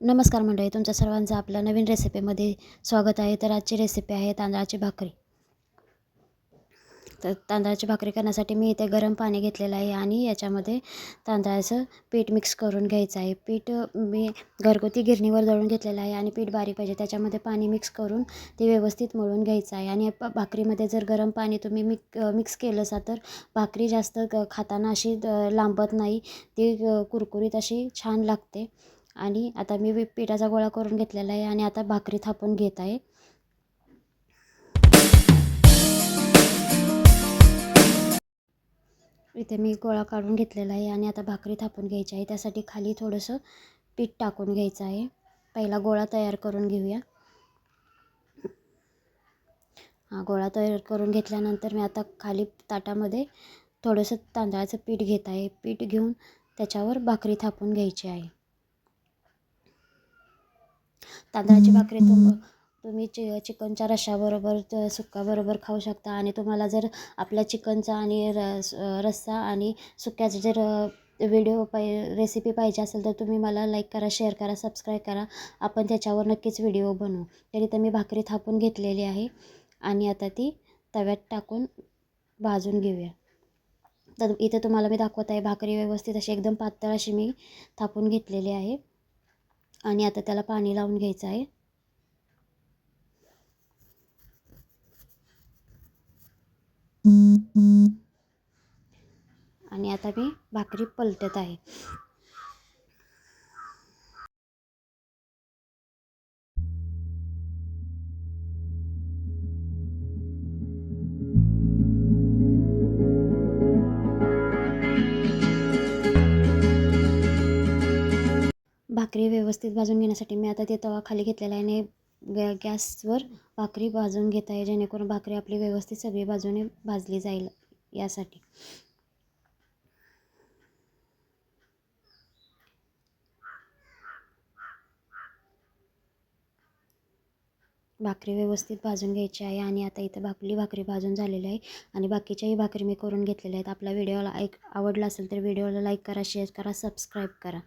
नमस्कार मंडळी, तुमच्या सर्वांचं आपल्या नवीन रेसिपीमध्ये स्वागत आहे. तर आजची रेसिपी आहे तांदळाची भाकरी. तर तांदळाची भाकरी करण्यासाठी मी इथे गरम पाणी घेतलेलं आहे आणि याच्यामध्ये तांदळाचं पीठ मिक्स करून घ्यायचं आहे. पीठ मी घरगुती गिरणीवर दळून घेतलेलं आहे आणि पीठ बारीक पाहिजे त्याच्यामध्ये पाणी मिक्स करून ते व्यवस्थित मळून घ्यायचं आहे. आणि भाकरीमध्ये जर गरम पाणी तुम्ही मिक्स केलंसा तर भाकरी जास्त खाताना अशी लांबत नाही, ती कुरकुरीत अशी छान लागते. आणि आता मी पिठाचा गोळा करून घेतलेला आहे आणि आता भाकरी थापून घेत आहे. इथे मी गोळा काढून घेतलेला आहे आणि आता भाकरी थापून घ्यायची आहे. त्यासाठी खाली थोडंसं पीठ टाकून घ्यायचं आहे. पहिला गोळा तयार करून घेऊया. हा गोळा तयार करून घेतल्यानंतर मी आता खाली ताटामध्ये थोडंसं तांदळाचं पीठ घेत आहे. पीठ घेऊन त्याच्यावर भाकरी थापून घ्यायची आहे. तांदळाची भाकरी तुम्ही चिकनच्या रश्श्याबरोबर सुक्काबरोबर खाऊ शकता. आणि तुम्हाला जर आपल्या चिकनचा आणि रस्सा आणि सुक्याचा जर व्हिडिओ रेसिपी पाहिजे असेल तर तुम्ही मला लाईक करा, शेअर करा, सबस्क्राईब करा. आपण त्याच्यावर नक्कीच व्हिडिओ बनवू. तरी तर मी भाकरी थापून घेतलेली आहे आणि आता ती तव्यात टाकून भाजून घेऊया. तर इथे तुम्हाला मी दाखवत आहे भाकरी व्यवस्थित अशी एकदम पातळ अशी मी थापून घेतलेली आहे. आणि आता त्याला पाणी लावून घ्यायचं आहे. आणि आता मी भाकरी पलटत आहे. भाकरी व्यवस्थित भाजून घेण्यासाठी मी आता ते तवा खाली घेतलेला आहे आणि गॅसवर भाकरी भाजून घेत आहे, जेणेकरून भाकरी आपली व्यवस्थित सगळी बाजूने भाजली जाईल यासाठी. भाकरी व्यवस्थित भाजून घ्यायची आहे. आणि आता इथं भाकरी भाजून झालेली आहे आणि बाकीच्याही भाकरी मी करून घेतलेल्या आहेत. आपल्या व्हिडिओला आवडला असेल तर व्हिडिओला लाईक करा, शेअर करा, सबस्क्राईब करा.